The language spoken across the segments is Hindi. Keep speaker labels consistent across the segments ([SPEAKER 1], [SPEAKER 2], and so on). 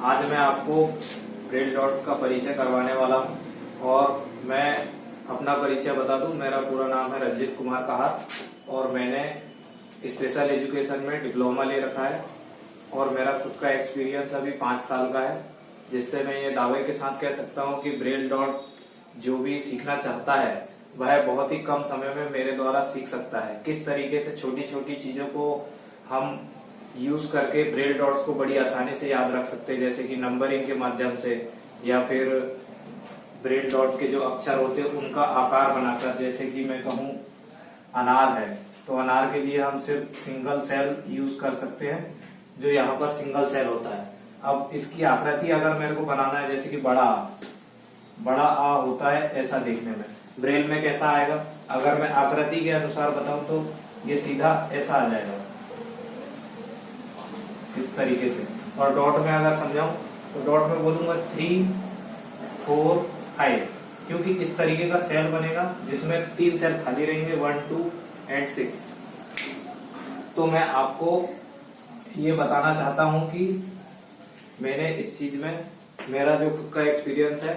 [SPEAKER 1] आज मैं आपको ब्रेल डॉट्स का परिचय करवाने वाला हूं और मैं अपना परिचय बता दूं। मेरा पूरा नाम है रंजित कुमार कहार और मैंने स्पेशल एजुकेशन में डिप्लोमा ले रखा है और मेरा खुद का एक्सपीरियंस अभी 5 साल का है, जिससे मैं ये दावे के साथ कह सकता हूं कि ब्रेल डॉट जो भी सीखना चाहता है वह बहुत ही कम समय में मेरे द्वारा सीख सकता है। किस तरीके से छोटी छोटी चीजों को हम यूज करके ब्रेल डॉट्स को बड़ी आसानी से याद रख सकते हैं, जैसे कि नंबरिंग के माध्यम से या फिर ब्रेल डॉट के जो अक्षर होते हैं उनका आकार बनाकर। जैसे कि मैं कहूँ अनार है तो अनार के लिए हम सिर्फ सिंगल सेल यूज कर सकते हैं, जो यहाँ पर सिंगल सेल होता है। अब इसकी आकृति अगर मेरे को बनाना है, जैसे कि बड़ा आ होता है ऐसा देखने में, ब्रेल में कैसा आएगा, अगर मैं आकृति के अनुसार बताऊं तो ये सीधा ऐसा आ जाएगा इस तरीके से। और डॉट में अगर समझाऊं तो डॉट में बोलूंगा 3, 4, 5, क्योंकि इस तरीके का सेल बनेगा जिसमें 3 सेल खाली रहेंगे, 1, 2 एंड 6। तो मैं आपको ये बताना चाहता हूं कि मैंने इस चीज में मेरा जो खुद का एक्सपीरियंस है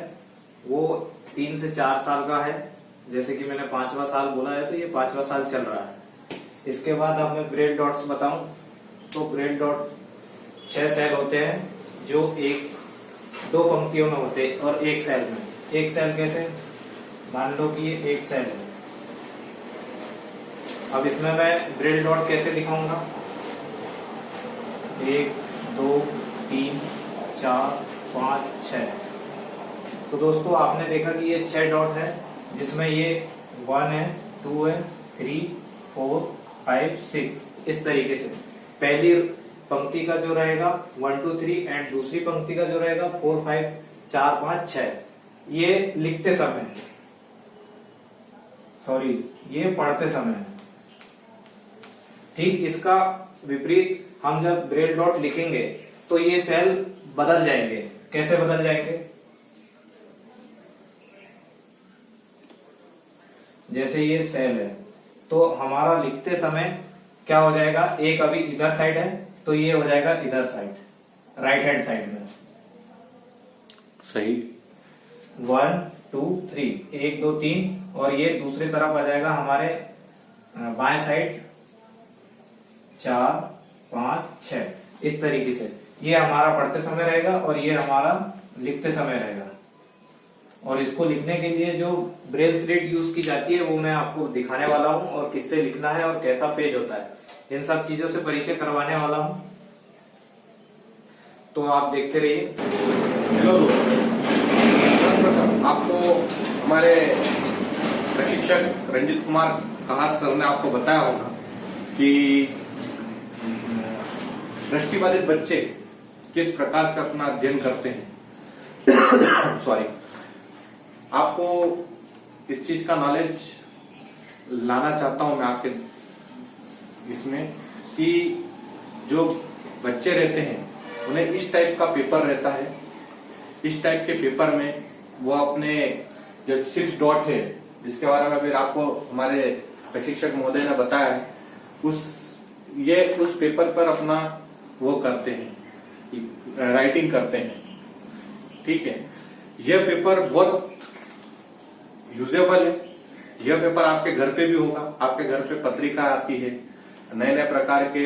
[SPEAKER 1] वो 3 से 4 साल का है। जैसे कि मैंने 5वां साल बोला है तो ये 5वां साल चल रहा है। इसके बाद अब मैं ब्रेल डॉट्स बताऊं तो ब्रेल डॉट 6 सेल होते हैं जो 2 पंक्तियों में होते हैं और 1 सेल में। 1 सेल कैसे, मान लो कि ये 1 सेल है। अब इसमें मैं ब्रेल डॉट कैसे दिखाऊंगा, 1, 2, 3, 4, 5, 6। तो दोस्तों आपने देखा कि ये 6 डॉट है, जिसमें ये 1 है, 2 है, 3, 4, 5, 6 इस तरीके से। पहली पंक्ति का जो रहेगा 1, 2, 3 एंड दूसरी पंक्ति का जो रहेगा 4, 5, 4, 5, 6। ये लिखते समय, सॉरी ये पढ़ते समय। ठीक इसका विपरीत हम जब ब्रेल डॉट लिखेंगे तो ये सेल बदल जाएंगे। कैसे बदल जाएंगे, जैसे ये सेल है तो हमारा लिखते समय क्या हो जाएगा, एक अभी इधर साइड है तो ये हो जाएगा इधर साइड, राइट हैंड साइड में।
[SPEAKER 2] सही।
[SPEAKER 1] 1, 2, 3, 1, 2, 3 और ये दूसरी तरफ आ जाएगा हमारे बाएं साइड 4, 5, 6 इस तरीके से। ये हमारा पढ़ते समय रहेगा और ये हमारा लिखते समय रहेगा। और इसको लिखने के लिए जो ब्रेल स्लेट यूज की जाती है वो मैं आपको दिखाने वाला हूं और किससे लिखना है और कैसा पेज होता है, इन सब चीजों से परिचय करवाने वाला हूं। तो आप देखते रहिए।
[SPEAKER 2] हेलो दोस्तों, आपको हमारे प्रशिक्षक रंजित कुमार कहार सर ने आपको बताया होगा कि दृष्टिबाधित बच्चे किस प्रकार से अपना अध्ययन करते हैं। सॉरी, आपको इस चीज का नॉलेज लाना चाहता हूं मैं आपके इसमें कि जो बच्चे रहते हैं उन्हें इस टाइप का पेपर रहता है। इस टाइप के पेपर में वो अपने जो 6 डॉट है, जिसके बारे में फिर आपको हमारे प्रशिक्षक महोदय ने बताया है, उस पेपर पर अपना वो करते हैं, राइटिंग करते हैं। ठीक है, यह पेपर बहुत यूजेबल है। यह पेपर आपके घर पे भी होगा। आपके घर पे पत्रिका आती है, नए नए प्रकार के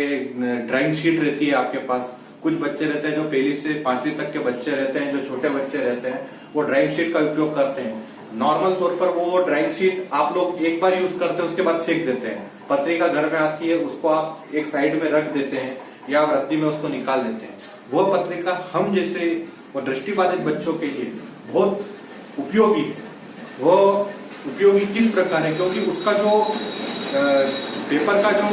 [SPEAKER 2] ड्राइंग शीट रहती है आपके पास। कुछ बच्चे रहते हैं जो 1ली से 5वीं तक के बच्चे रहते हैं, जो छोटे बच्चे रहते हैं, वो ड्राइंग शीट का उपयोग करते हैं। नॉर्मल तौर पर वो ड्राइंग शीट आप लोग एक बार यूज करते हैं, उसके बाद फेंक देते हैं। पत्रिका घर में आती है, उसको आप एक साइड में रख देते हैं या रद्दी में उसको निकाल देते हैं। वह पत्रिका हम जैसे वो दृष्टिबाधित बच्चों के लिए बहुत उपयोगी है। वो उपयोगी किस प्रकार है, क्योंकि उसका जो पेपर का जो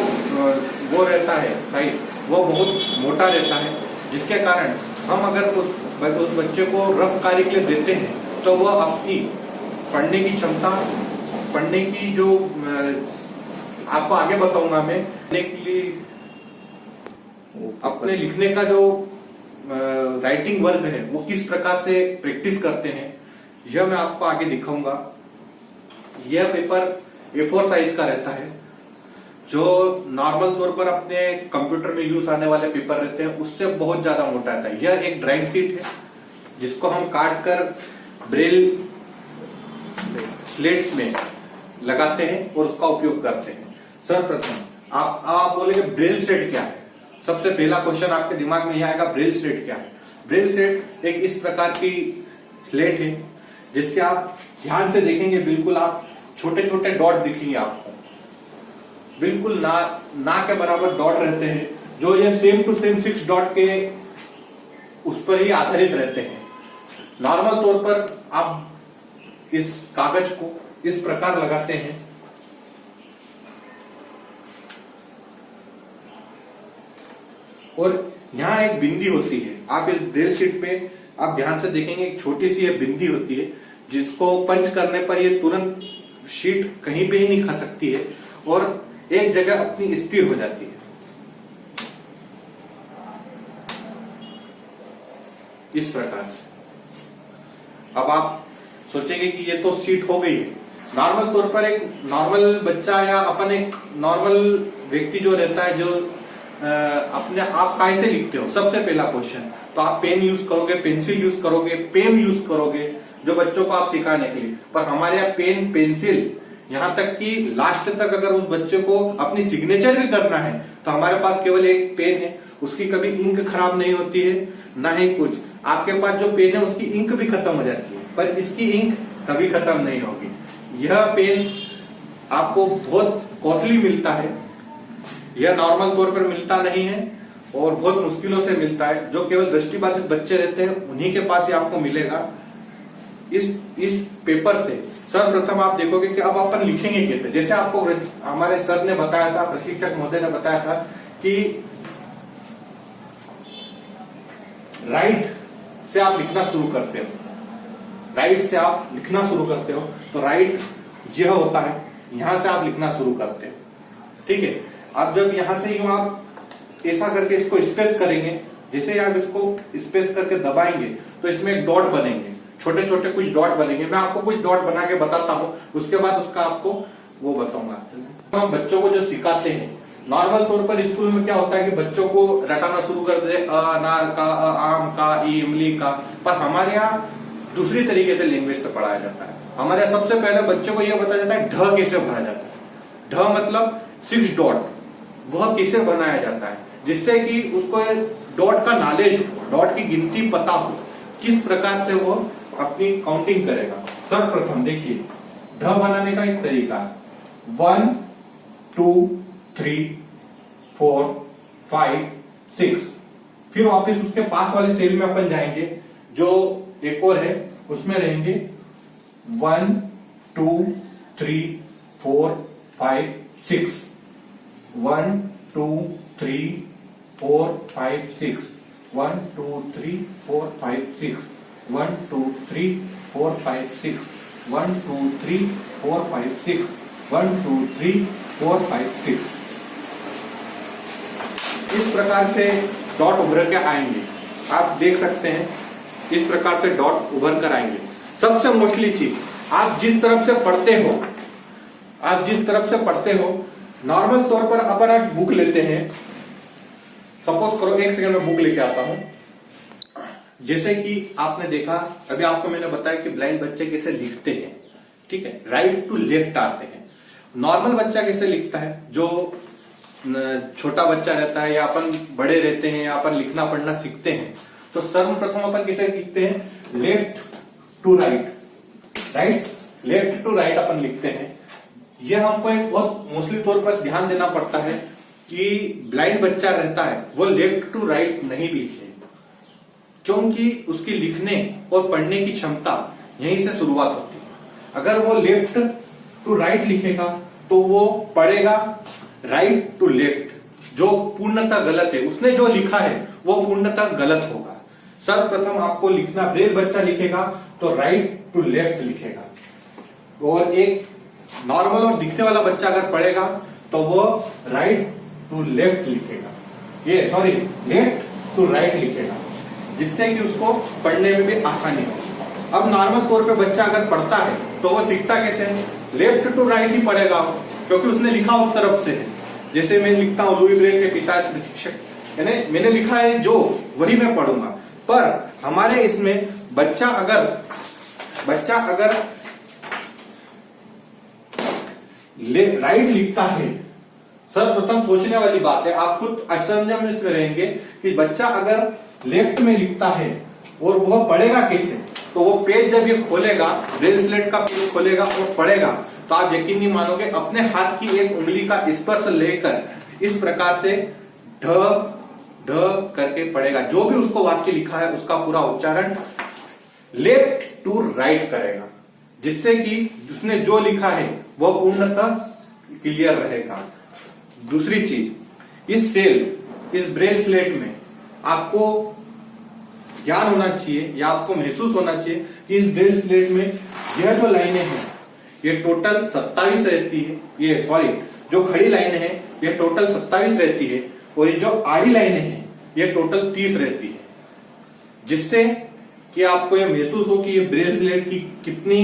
[SPEAKER 2] वो रहता है साइज, वो बहुत मोटा रहता है, जिसके कारण हम अगर उस बच्चे को रफ कार्य के लिए देते हैं तो वह अपनी पढ़ने की क्षमता, पढ़ने की जो आपको आगे बताऊंगा मैं, पढ़ने के लिए अपने लिखने का जो राइटिंग वर्ग है वो किस प्रकार से प्रैक्टिस करते हैं, यह मैं आपको आगे दिखाऊंगा। यह पेपर A4 साइज का रहता है। जो नॉर्मल तौर पर अपने कंप्यूटर में यूज आने वाले पेपर रहते हैं उससे बहुत ज्यादा मोटा रहता है। यह एक ड्राइंग शीट है जिसको हम काट कर ब्रेल स्लेट में लगाते हैं और उसका उपयोग करते हैं। सर्वप्रथम आप बोलेंगे ब्रेल स्लेट क्या है? सबसे पहला क्वेश्चन आपके दिमाग में यह आएगा, ब्रेल स्लेट क्या है? ब्रेल स्लेट एक इस प्रकार की स्लेट है जिसके आप ध्यान से देखेंगे, बिल्कुल आप छोटे छोटे डॉट दिखेंगे आपको, बिल्कुल ना के बराबर डॉट रहते हैं, जो ये सेम टू सेम 6 डॉट के उस पर ही आधारित रहते हैं। नॉर्मल तौर पर आप इस कागज को इस प्रकार लगाते हैं, और यहां एक बिंदी होती है। आप इस ब्रेल शीट पे आप ध्यान से देखेंगे, एक छोटी सी ये बिंदी होती है जिसको पंच करने पर ये तुरंत शीट कहीं पे ही नहीं खसकती है और एक जगह अपनी स्थिर हो जाती है। इस प्रकार से अब आप सोचेंगे कि ये तो शीट हो गई है। नॉर्मल तौर पर एक नॉर्मल बच्चा या अपन एक नॉर्मल व्यक्ति जो रहता है, जो अपने आप कैसे लिखते हो? सबसे पहला क्वेश्चन तो आप पेन यूज करोगे, पेंसिल यूज करोगे, पेन यूज करोगे, जो बच्चों को आप सिखाने के लिए। पर हमारे यहाँ पेन, पेंसिल, यहाँ तक कि लास्ट तक अगर उस बच्चे को अपनी सिग्नेचर भी करना है तो हमारे पास केवल एक पेन है, उसकी कभी इंक खराब नहीं होती है, ना ही कुछ। आपके पास जो पेन है उसकी इंक भी खत्म हो जाती है, पर इसकी इंक कभी खत्म नहीं होगी। यह पेन आपको बहुत कॉस्टली मिलता है, यह नॉर्मल तौर पर मिलता नहीं है और बहुत मुश्किलों से मिलता है। जो केवल दृष्टिबाधित बच्चे रहते हैं उन्हीं के पास ही आपको मिलेगा। इस पेपर से सर्वप्रथम आप देखोगे कि अब अपन लिखेंगे कैसे। जैसे आपको हमारे सर ने बताया था, प्रशिक्षक महोदय ने बताया था कि राइट से आप लिखना शुरू करते हो, राइट से आप लिखना शुरू करते हो, तो राइट यह होता है, यहां से आप लिखना शुरू करते हो। ठीक है, अब जब यहां से यूं आप ऐसा करके इसको स्पेस करेंगे, जैसे आप इसको स्पेस करके दबाएंगे तो इसमें एक डॉट बनेंगे, छोटे छोटे कुछ डॉट बनेंगे। मैं आपको कुछ डॉट बना के बताता हूं, उसके बाद उसका आपको वो बताऊंगा। हम बच्चों को जो सिखाते हैं, नॉर्मल तौर पर स्कूल में क्या होता है कि बच्चों को रटाना शुरू कर दे, अनार का, आम का, इमली का। पर हमारे यहाँ दूसरी तरीके से लैंग्वेज से पढ़ाया जाता है। हमारे यहाँ सबसे पहले बच्चों को यह बताया जाता है ढ कैसे भरा जाता है। ढ मतलब 6 डॉट, वह कैसे बनाया जाता है, जिससे कि उसको डॉट का नॉलेज हो, डॉट की गिनती पता हो, किस प्रकार से वो अपनी काउंटिंग करेगा। सर्वप्रथम देखिए, ढ बनाने का एक तरीका, 1 2 3 4 5 6। फिर वापस उसके पास वाले सेल में अपन जाएंगे, जो एक और है, उसमें रहेंगे 1 2 3 4 5 6, 1 2 3 4 5 6, 1 2 3 4 5 6, 1 2 3 4 5 6, 1 2 3 4 5 6, 1 2 3 4 5 6। इस प्रकार से डॉट उभर के आएंगे, आप देख सकते हैं, इस प्रकार से डॉट उभर कर आएंगे। सबसे मोस्टली चीज, आप जिस तरफ से पढ़ते हो, नॉर्मल तौर पर अपन एक बुक लेते हैं, सपोज करो, एक सेकंड में बुक लेके आता हूं। जैसे कि आपने देखा, अभी आपको मैंने बताया कि ब्लाइंड बच्चे कैसे लिखते हैं। ठीक है, राइट टू लेफ्ट आते हैं। नॉर्मल बच्चा कैसे लिखता है, जो छोटा बच्चा रहता है या अपन बड़े रहते हैं या अपन लिखना पढ़ना सीखते हैं, तो सर्वप्रथम अपन कैसे लिखते हैं, left to right, right left to right अपन लिखते हैं। यह हमको एक बहुत मोस्टली तौर पर ध्यान देना पड़ता है कि ब्लाइंड बच्चा रहता है वो लेफ्ट टू राइट नहीं भी लिखे, क्योंकि उसकी लिखने और पढ़ने की क्षमता यहीं से शुरुआत होती है। अगर वो लेफ्ट टू राइट लिखेगा तो वो पढ़ेगा राइट टू लेफ्ट, जो पूर्णतः गलत है। उसने जो लिखा है वो पूर्णतः गलत होगा। सर्वप्रथम आपको लिखना, ब्रेल बच्चा लिखेगा तो राइट टू लेफ्ट लिखेगा, और एक नॉर्मल और दिखने वाला बच्चा अगर पढ़ेगा तो वो राइट टू लेफ्ट लिखेगा, ये सॉरी लेफ्ट टू राइट लिखेगा, जिससे कि उसको पढ़ने में भी आसानी हो। अब नॉर्मल तौर पे बच्चा अगर पढ़ता है तो वो सीखता कैसे, लेफ्ट टू राइट ही पढ़ेगा, क्योंकि उसने लिखा उस तरफ से है। जैसे मैं लिखता हूं लुई ब्रेल के पिता प्रशिक्षक, यानी मैंने लिखा है जो वही मैं पढ़ूंगा। पर हमारे इसमें बच्चा अगर राइट लिखता है, सर्वप्रथम सोचने वाली बात है, आप खुद असमंजस में रहेंगे कि बच्चा अगर लेफ्ट में लिखता है और वह पढ़ेगा कैसे। तो वो पेज जब ये खोलेगा, ब्रेल स्लेट का पेज खोलेगा और पढ़ेगा, तो आप यकीन नहीं मानोगे, अपने हाथ की एक उंगली का स्पर्श लेकर इस प्रकार से ढ ढ करके पढ़ेगा। जो भी उसको वाक्य लिखा है उसका पूरा उच्चारण लेफ्ट टू राइट करेगा, जिससे कि उसने जो लिखा है वह पूर्णतः क्लियर रहेगा। दूसरी चीज, इस ब्रेल स्लेट में आपको ज्ञान होना चाहिए या आपको महसूस होना चाहिए कि इस ब्रेल स्लेट में यह जो लाइनें हैं ये टोटल 27 रहती है। ये सॉरी, जो खड़ी लाइनें हैं ये टोटल 27 रहती है और ये जो आड़ी लाइनें हैं ये टोटल 30 रहती है, जिससे कि आपको ये महसूस हो कि ये ब्रेल स्लेट की कितनी